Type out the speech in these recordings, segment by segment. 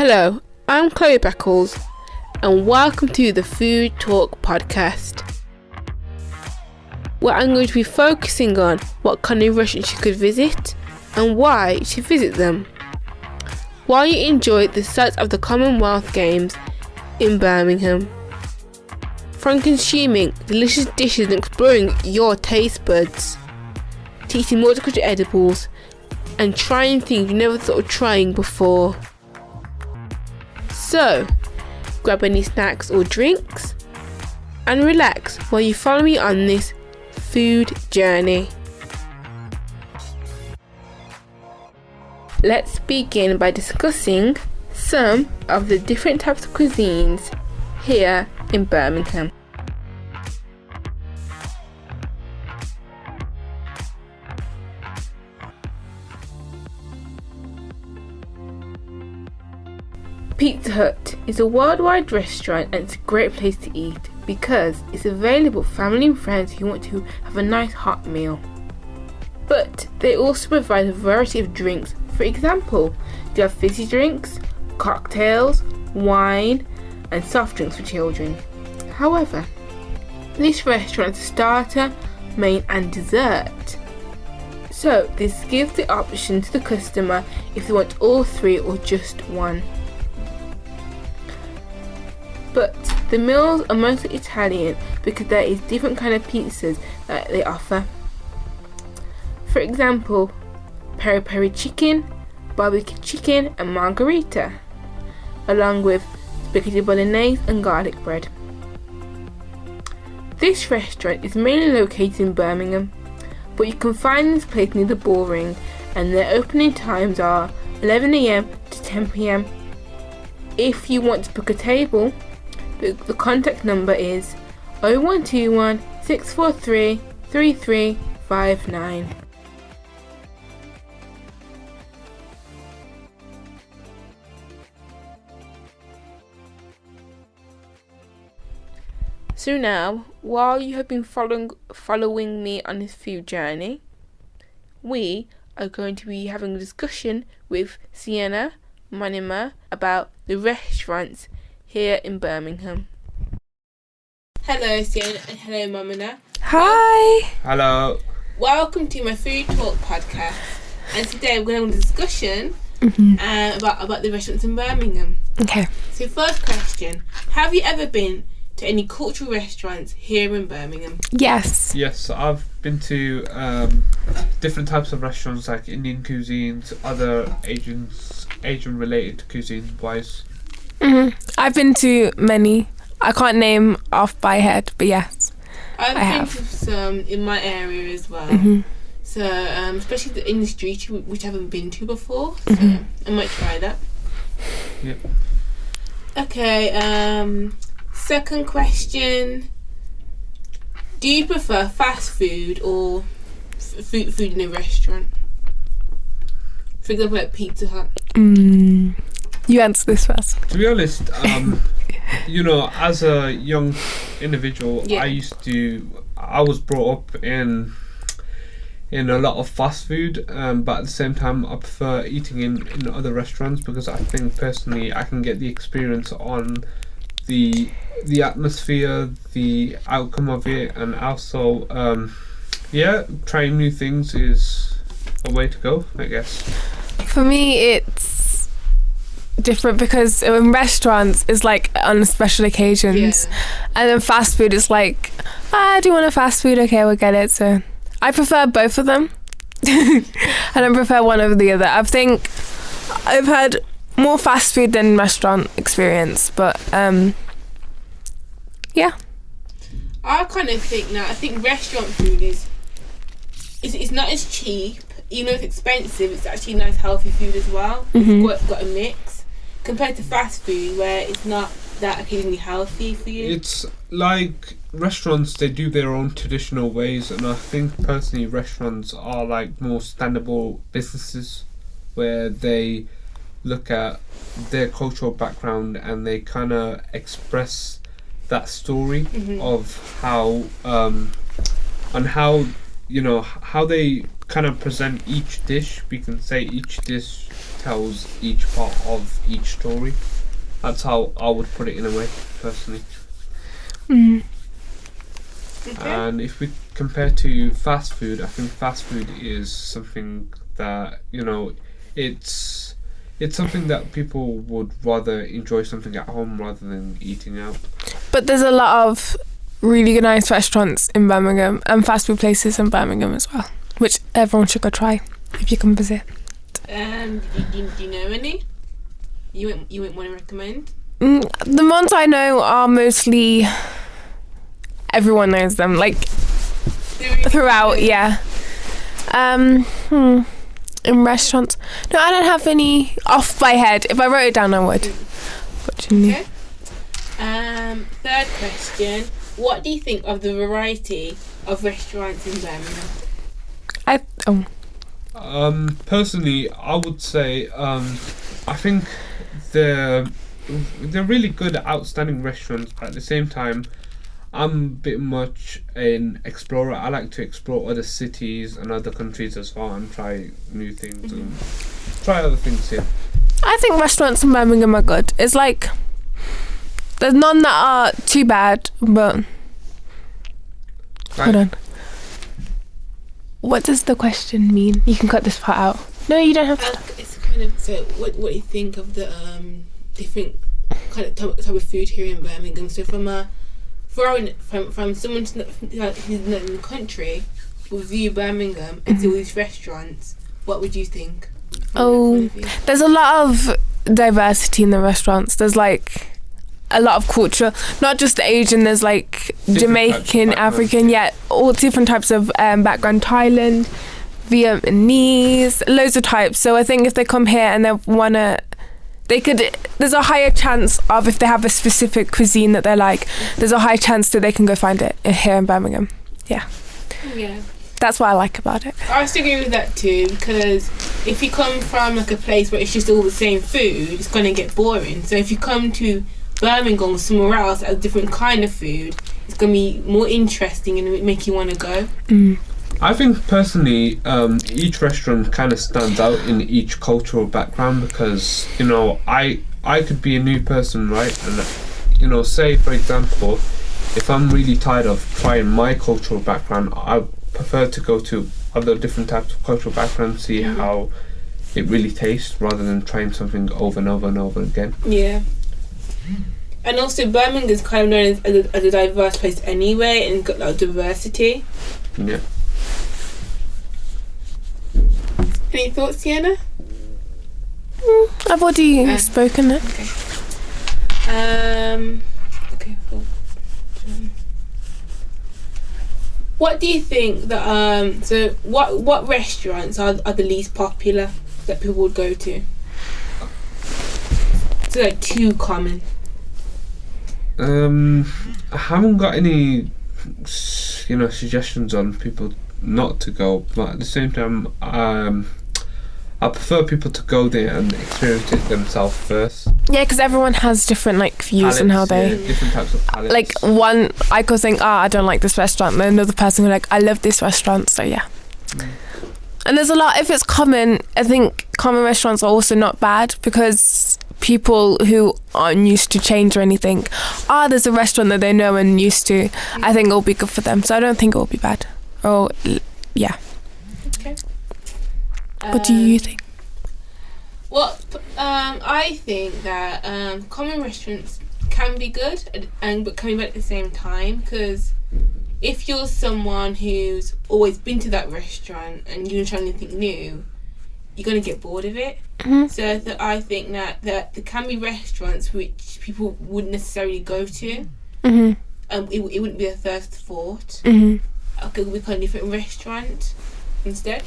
Hello, I'm Chloe Beckles, and welcome to the Food Talk podcast, where I'm going to be focusing on what kind of restaurants you could visit and why you should visit them, while you enjoy the sights of the Commonwealth Games in Birmingham. From consuming delicious dishes and exploring your taste buds, to eating multicultural edibles and trying things you never thought of trying before. So, grab any snacks or drinks and relax while you follow me on this food journey. Let's begin by discussing some of the different types of cuisines here in Birmingham. Pizza Hut is a worldwide restaurant and it's a great place to eat because it's available for family and friends who want to have a nice hot meal. But they also provide a variety of drinks. For example, they have fizzy drinks, cocktails, wine and soft drinks for children. However, this restaurant has a starter, main and dessert. So this gives the option to the customer if they want all three or just one. But the meals are mostly Italian because there is different kind of pizzas that they offer. For example, peri peri chicken, barbecue chicken and margherita, along with spaghetti bolognese and garlic bread. This restaurant is mainly located in Birmingham, but you can find this place near the Bullring, and their opening times are 11 AM to 10 PM. If you want to book a table, the contact number is 0121 643 3359. So now, while you have been following me on this food journey, we are going to be having a discussion with Sienna Monima about the restaurants here in Birmingham. Hello Sienna and hello Momina. Hi. Hello. Welcome to my Food Talk podcast, and today we're going to have a discussion about the restaurants in Birmingham. Okay. So first question, have you ever been to any cultural restaurants here in Birmingham? Yes. Yes, I've been to different types of restaurants like Indian cuisines, other Asian related cuisines wise. I've been to many. I can't name off by head, but yes, I've been to some in my area as well. So especially in the street, which I haven't been to before. So I might try that. Yep. Okay. Second question: do you prefer fast food or food in a restaurant? For example, like Pizza Hut. You answer this first. To be honest, as a young individual, Yeah. I was brought up in a lot of fast food, but at the same time I prefer eating in other restaurants because I think personally I can get the experience on the atmosphere, the outcome of it, and also trying new things is a way to go, I guess. For me it's different because in restaurants it's like on special occasions, and then fast food is like, do you want a fast food? Okay, we'll get it. So I prefer both of them. I don't prefer one over the other. I think I've had more fast food than restaurant experience, but yeah. I kind of think now. I think restaurant food is not as cheap. Even though it's expensive, it's actually nice healthy food as well. It's got a mix compared to fast food where it's not that occasionally healthy for you. It's like restaurants, they do their own traditional ways, and I think personally restaurants are like more standable businesses where they look at their cultural background and they kind of express that story of how on how how they kind of present each dish, we can say each dish tells each part of each story. That's how I would put it in a way, personally. Mm. Okay. And if we compare to fast food, I think fast food is something that, you know, it's something that people would rather enjoy something at home rather than eating out. But there's a lot of really nice restaurants in Birmingham and fast food places in Birmingham as well, which everyone should go try if you come visit. Do you know any? You wouldn't want to recommend? The ones I know are mostly everyone knows them, like throughout, yeah. In restaurants, no, I don't have any off my head. If I wrote it down, I would. Okay. Third question: what do you think of the variety of restaurants in Birmingham? Personally, I would say I think they're really good, outstanding restaurants. But at the same time, I'm a bit much an explorer. I like to explore other cities and other countries as well and try new things and try other things here. I think restaurants in Birmingham are good. It's like there's none that are too bad, but hold on. What does the question mean? You can cut this part out. No, you don't have to. It's kind of so. What do you think of the different kind of type of food here in Birmingham? So from someone who's not in the country will view Birmingham and see all these restaurants, what would you think? There's a lot of diversity in the restaurants. There's like a lot of culture, not just Asian. There's like Jamaican, African, all different types of background. Thailand, Vietnamese, loads of types. So I think if they come here and there's a higher chance of, if they have a specific cuisine that they like, there's a high chance that they can go find it here in Birmingham. Yeah. That's what I like about it. I still agree with that too, because if you come from like a place where it's just all the same food, it's going to get boring. So if you come to Birmingham or somewhere else at a different kind of food, it's going to be more interesting and make you want to go. I think personally, each restaurant kind of stands out in each cultural background, because, you know, I could be a new person, right? And, you know, say for example, if I'm really tired of trying my cultural background, I prefer to go to other different types of cultural backgrounds, see how it really tastes, rather than trying something over and over and over again. Yeah. And also Birmingham is kind of known as a diverse place anyway, and got like diversity. Yeah. Any thoughts, Sienna? I've already spoken it. Okay. Okay. Cool. What do you think that so what restaurants are the least popular that people would go to? So like too common. I haven't got any, you know, suggestions on people not to go, but at the same time, I prefer people to go there and experience it themselves first. Yeah, because everyone has different like views on how they different types of palates. like. One, I could think, I don't like this restaurant, and then another person will like, I love this restaurant. So yeah. And there's a lot. If it's common, I think common restaurants are also not bad, because people who aren't used to change or anything, there's a restaurant that they know and used to, I think it'll be good for them. So I don't think it will be bad. Yeah. Okay. What do you think? Well, I think that common restaurants can be good but can be bad at the same time, because if you're someone who's always been to that restaurant and you're trying anything new, you're going to get bored of it. So I think that there can be restaurants which people wouldn't necessarily go to. It wouldn't be a first thought. Okay, we can do a different restaurant instead.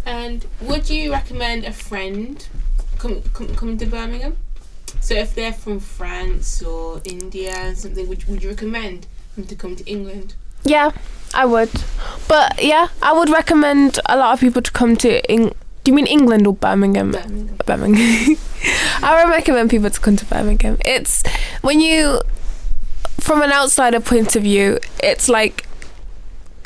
And would you recommend a friend come to Birmingham? So if they're from France or India and something, would you recommend them to come to England? Yeah, I would. But yeah, I would recommend a lot of people to come to Do you mean England or Birmingham? Birmingham. I would recommend people to come to Birmingham. It's when you, from an outsider point of view, it's like,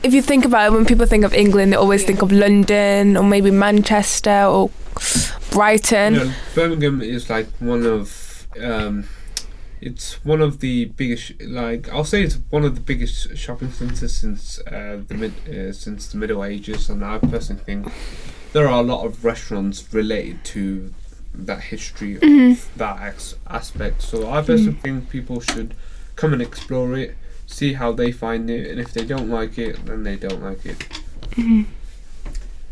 if you think about it, when people think of England, they always think of London or maybe Manchester or Brighton. You know, Birmingham is like one of it's one of the biggest, like I'll say it's one of the biggest shopping centres since since the Middle Ages, and I personally think there are a lot of restaurants related to that history of that aspect. So I personally think people should come and explore it, see how they find it, and if they don't like it, then they don't like it.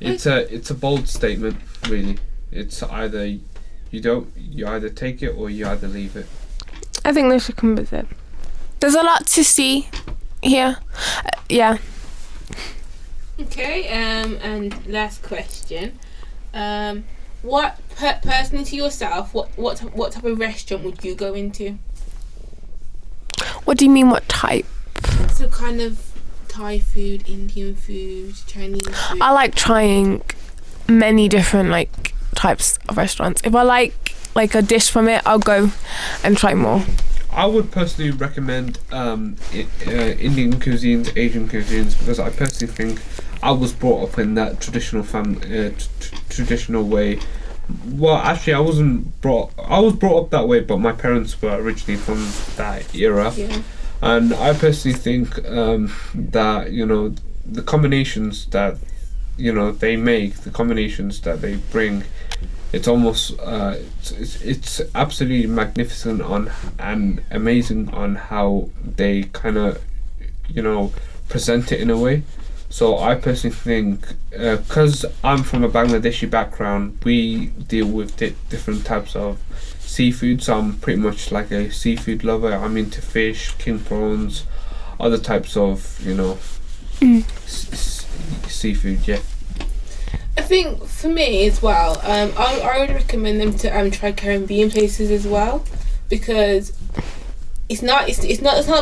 It's a bold statement, really. It's either you either take it or you either leave it. I think they should come visit. There's a lot to see here. Yeah. Okay, and last question. What personally to yourself, what type of restaurant would you go into? What do you mean, what type? So kind of Thai food, Indian food, Chinese food. I like trying many different like types of restaurants. If I like a dish from it, I'll go and try more. I would personally recommend Indian cuisines, Asian cuisines, because I personally think I was brought up in that traditional traditional way. Well, actually, I was brought up that way, but my parents were originally from that era. Yeah. And I personally think that, you know, the combinations that, you know, they make, the combinations that they bring, it's almost it's absolutely magnificent and amazing on how they kind of, you know, present it in a way. So I personally think, because I'm from a Bangladeshi background, we deal with different types of seafood. So I'm pretty much like a seafood lover. I'm into fish, king prawns, other types of, you know, seafood. Yeah. I think for me as well, I would recommend them to try Caribbean places as well, because it's not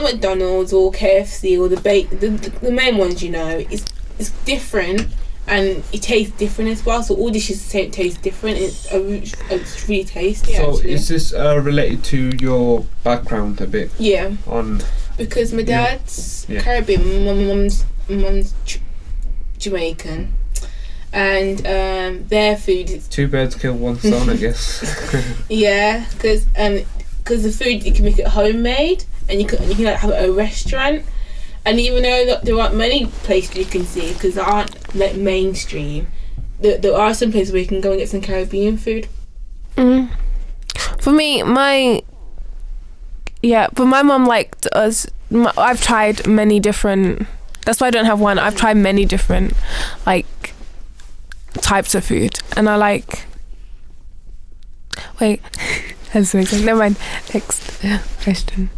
McDonald's or KFC or the main ones, you know. It's different and it tastes different as well. So all dishes taste different. It's really tasty. So actually. Is this related to your background a bit? Yeah. Because my dad's Caribbean, my mum's Jamaican. And their food is... Two birds kill one stone, I guess. Yeah, because the food, you can make it homemade, and you can like have it at a restaurant. And even though there aren't many places you can see, because they aren't like mainstream, there are some places where you can go and get some Caribbean food. For me, but my mum liked us. I've tried many different. That's why I don't have one. I've tried many different like types of food, and I like. Wait, that's amazing. Never mind. Next question.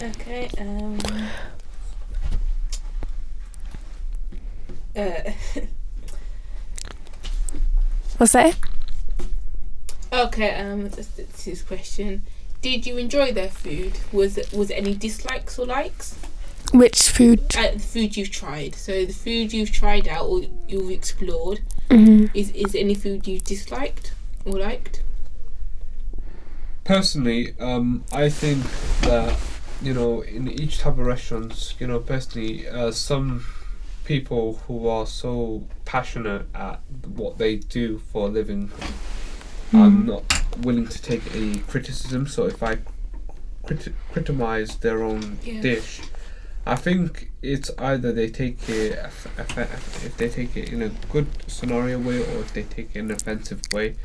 Okay. What's that? Okay. This is question. Did you enjoy their food? Was any dislikes or likes? Which food? The food you've tried. So the food you've tried out or you've explored. Is any food you disliked or liked? Personally, I think that, you know, in each type of restaurants, you know, personally, some people who are so passionate at what they do for a living are not willing to take any criticism. So if I criticize their own dish, I think it's either they take it if they take it in a good scenario way or if they take it in an offensive way.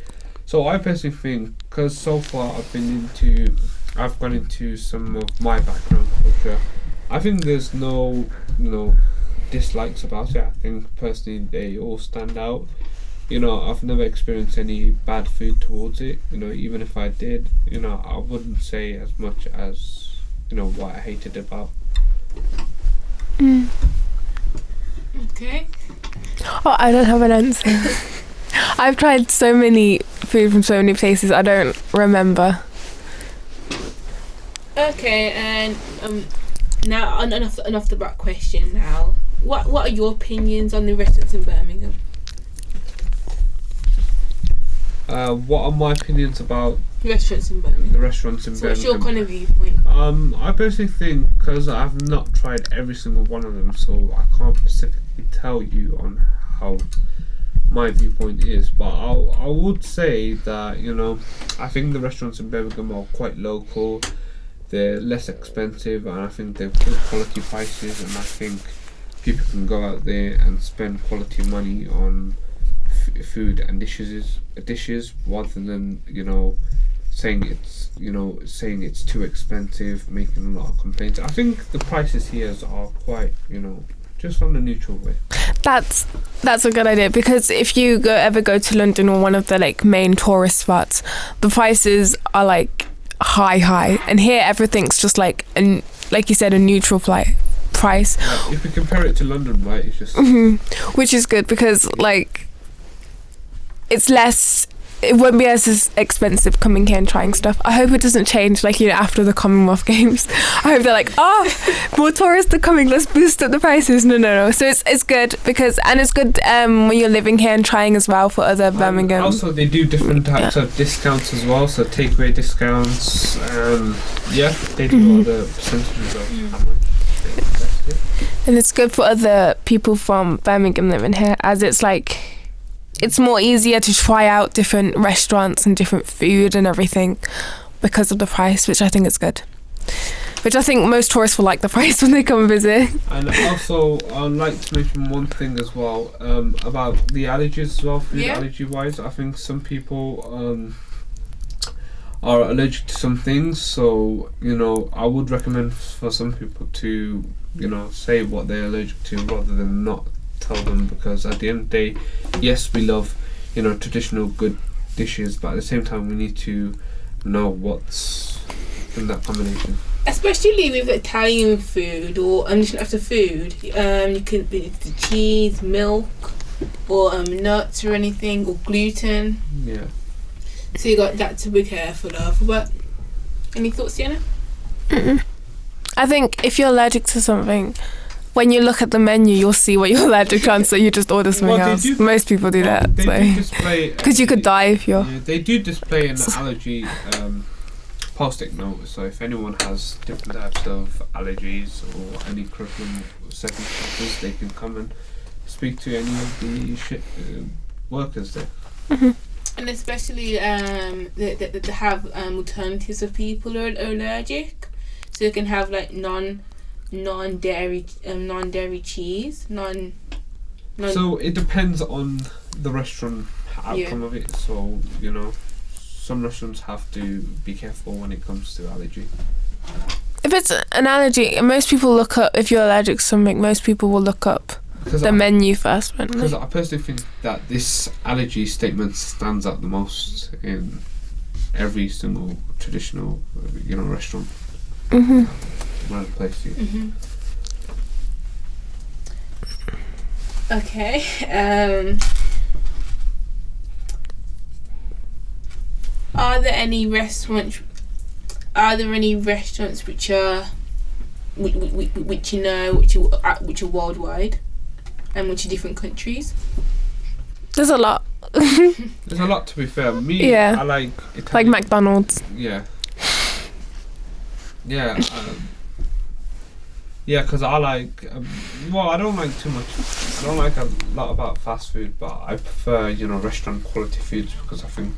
So I personally think, because so far I've gone into some of my background culture, I think there's no dislikes about it. I think personally they all stand out. You know, I've never experienced any bad food towards it. You know, even if I did, you know, I wouldn't say as much as, you know, what I hated about. Okay. Oh, I don't have an answer. I've tried so many food from so many places, I don't remember. Okay, and now enough the back question. Now, what are your opinions on the restaurants in Birmingham? What are my opinions about Restaurants in Birmingham. the restaurants in So what's Birmingham? your kind of viewpoint? I personally think, because I've not tried every single one of them, so I can't specifically tell you on how my viewpoint is, but I would say that, you know, I think the restaurants in Birmingham are quite local, they're less expensive, and I think they're good quality prices, and I think people can go out there and spend quality money on food and dishes rather than, you know, saying it's too expensive, making a lot of complaints. I think the prices here are quite, you know, just on a neutral way. That's a good idea, because if you ever go to London or one of the like main tourist spots, the prices are like high, and here everything's just like you said, a neutral price. Like, if you compare it to London, right, it's just Which is good, because like it won't be as expensive coming here and trying stuff. I hope it doesn't change, like, you know, after the Commonwealth Games. I hope they're like, more tourists are coming, let's boost up the prices. No. So it's good, because, and it's good when you're living here and trying as well for other Birmingham. Also, they do different types of discounts as well, so takeaway discounts, they do all the percentages of how much they invest in. And it's good for other people from Birmingham living here, as it's like, it's more easier to try out different restaurants and different food and everything because of the price, which I think is good. Which I think most tourists will like the price when they come and visit. And also, I'd like to mention one thing as well, about the allergies as well, food allergy wise. I think some people are allergic to some things, so, you know, I would recommend for some people to, you know, say what they're allergic to rather than not tell them, because at the end of the day, yes, we love, you know, traditional good dishes, but at the same time we need to know what's in that combination. Especially with Italian food or anything after food, you can be the cheese, milk, or nuts or anything, or gluten. Yeah. So you got that to be careful of. But any thoughts, Sienna? I think if you're allergic to something, when you look at the menu, you'll see what you're allergic to, so you just order something else. Most people do that. They do display, because you could die if you're... Yeah, they do display an allergy post-it note, so if anyone has different types of allergies or any curriculum circumstances, they can come and speak to any of the workers there. And especially they have alternatives of people who are allergic, so you can have like non-dairy cheese, So it depends on the restaurant outcome of it. So, you know, some restaurants have to be careful when it comes to allergy. If it's an allergy, most people look up, if you're allergic to something, most people will look up the menu first. Because I personally think that this allergy statement stands out the most in every single traditional, you know, restaurant. Right place to you. Okay. Are there any restaurants which are which you know which are worldwide and which are different countries? There's a lot. There's a lot, to be fair. I like Italian. Like McDonald's. Yeah. Because I like, I don't like too much. I don't like a lot about fast food, but I prefer, you know, restaurant quality foods, because I think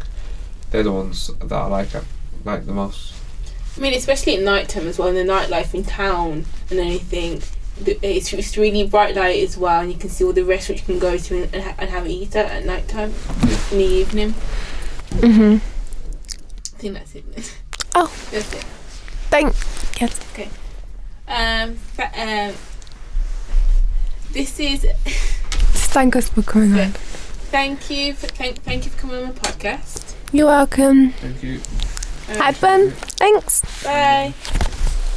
they're the ones that I like the most. I mean, especially at night time as well, and the nightlife in town and anything. It's really bright light as well, and you can see all the restaurants you can go to and have a eat at night time, in the evening. I think that's it. Oh, that's it. Yes. Okay. This is. Thank us for coming on. Thank you for coming on my podcast. You're welcome. Thank you. Had fun. Thanks. Bye.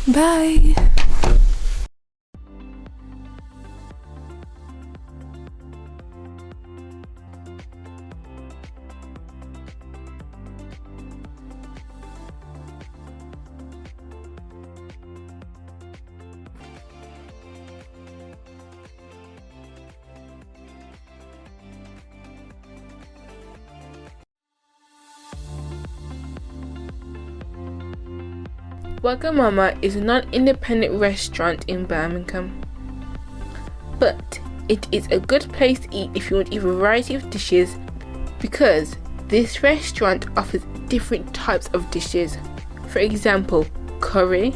Bye. Wagamama is a non-independent restaurant in Birmingham, but it is a good place to eat if you want a variety of dishes, because this restaurant offers different types of dishes. For example, curry,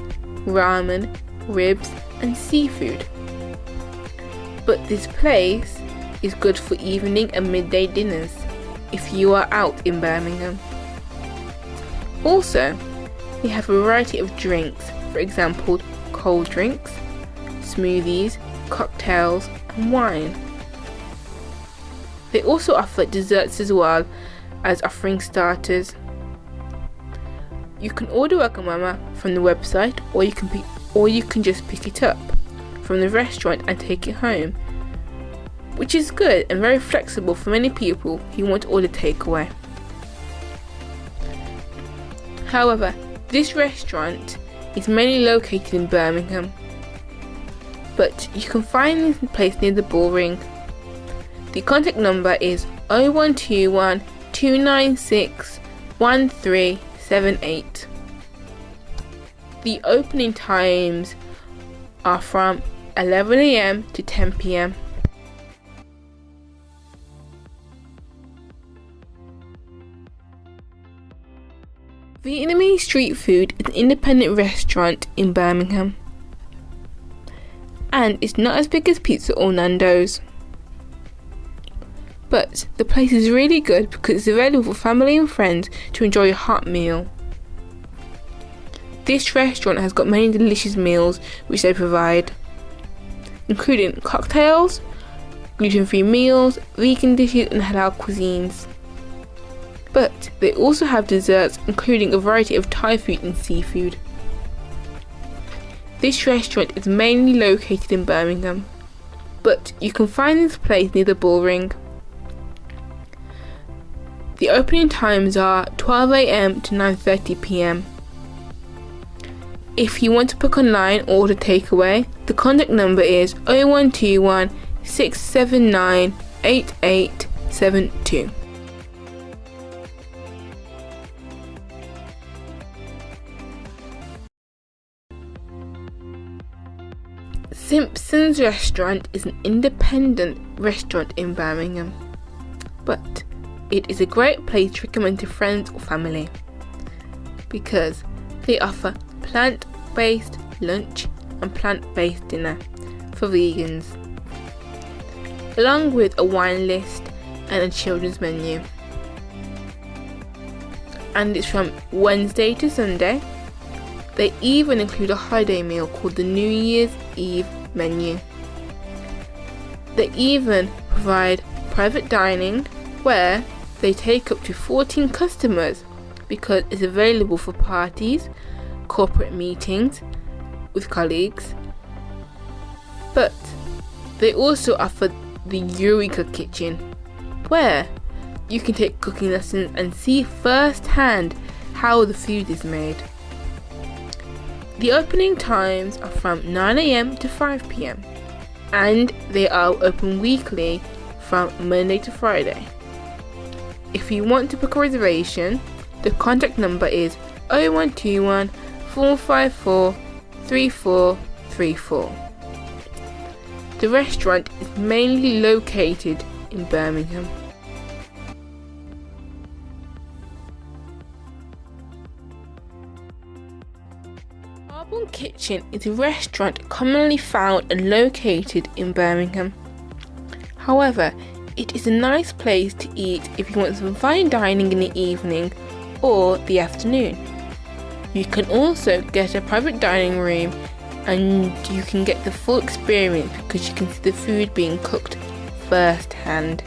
ramen, ribs and seafood. But this place is good for evening and midday dinners if you are out in Birmingham. Also, they have a variety of drinks, for example, cold drinks, smoothies, cocktails and wine. They also offer desserts as well as offering starters. You can order Wagamama from the website, or you can just pick it up from the restaurant and take it home, which is good and very flexible for many people who want to order takeaway. However, this restaurant is mainly located in Birmingham, but you can find this place near the Bullring. The contact number is 0121 296 1378. The opening times are from 11 AM to 10 PM. Vietnamese Street Food is an independent restaurant in Birmingham, and it's not as big as Pizza or Nando's. But the place is really good because it's available for family and friends to enjoy a hot meal. This restaurant has got many delicious meals which they provide, including cocktails, gluten-free meals, vegan dishes and halal cuisines. But they also have desserts, including a variety of Thai food and seafood. This restaurant is mainly located in Birmingham, but you can find this place near the Bullring. The opening times are 12 AM to 9:30 PM. If you want to book online or order takeaway, the contact number is 0121 679 8872. Simpson's restaurant is an independent restaurant in Birmingham, but it is a great place to recommend to friends or family because they offer plant-based lunch and plant-based dinner for vegans, along with a wine list and a children's menu. And it's from Wednesday to Sunday. They even include a holiday meal called the New Year's Eve menu. They even provide private dining where they take up to 14 customers because it's available for parties, corporate meetings with colleagues. But they also offer the Eureka Kitchen, where you can take cooking lessons and see firsthand how the food is made. The opening times are from 9 AM to 5 PM, and they are open weekly from Monday to Friday. If you want to book a reservation, the contact number is 0121 454 3434. The restaurant is mainly located in Birmingham. Carbon Kitchen is a restaurant commonly found and located in Birmingham. However, it is a nice place to eat if you want some fine dining in the evening or the afternoon. You can also get a private dining room and you can get the full experience because you can see the food being cooked firsthand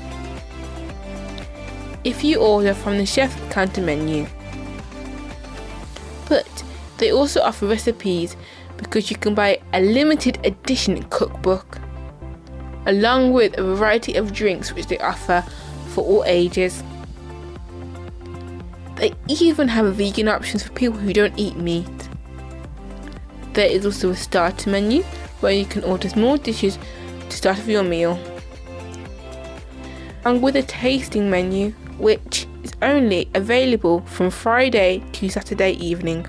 if you order from the chef's counter menu. But they also offer recipes because you can buy a limited edition cookbook, along with a variety of drinks which they offer for all ages. They even have vegan options for people who don't eat meat. There is also a starter menu where you can order small dishes to start with your meal, along with a tasting menu which is only available from Friday to Saturday evening.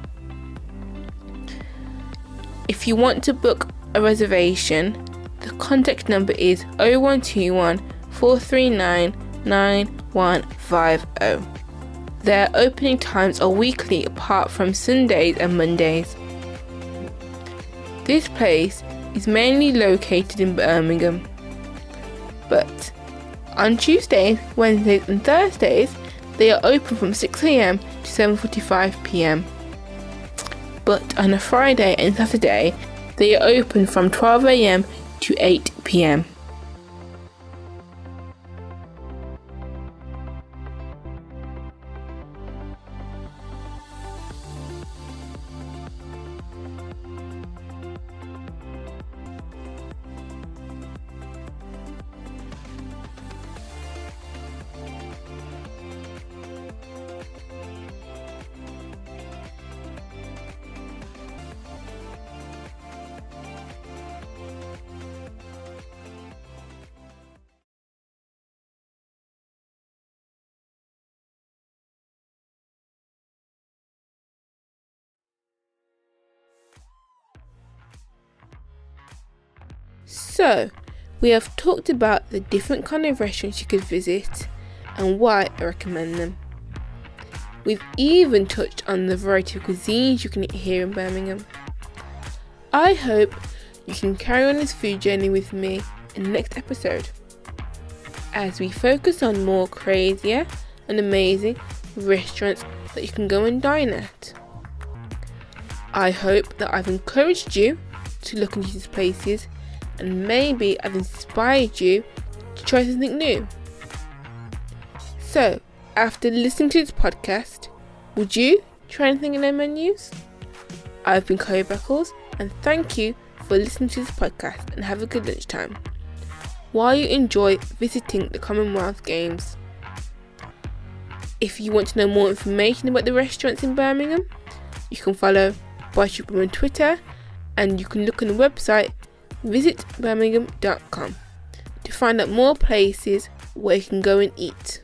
If you want to book a reservation, the contact number is 0121 439 9150. Their opening times are weekly apart from Sundays and Mondays. This place is mainly located in Birmingham, but on Tuesdays, Wednesdays and Thursdays they are open from 6 a.m. to 7:45 p.m. But on a Friday and Saturday they are open from 12 a.m. to 8 p.m. So, we have talked about the different kind of restaurants you could visit and why I recommend them. We've even touched on the variety of cuisines you can eat here in Birmingham. I hope you can carry on this food journey with me in the next episode, as we focus on more crazier and amazing restaurants that you can go and dine at. I hope that I've encouraged you to look into these places, and maybe I've inspired you to try something new. So, after listening to this podcast, would you try anything in their menus? I've been Chloe Beckles, and thank you for listening to this podcast, and have a good lunchtime while you enjoy visiting the Commonwealth Games. If you want to know more information about the restaurants in Birmingham, you can follow Buisness on Twitter, and you can look on the website visitbirmingham.com to find out more places where you can go and eat.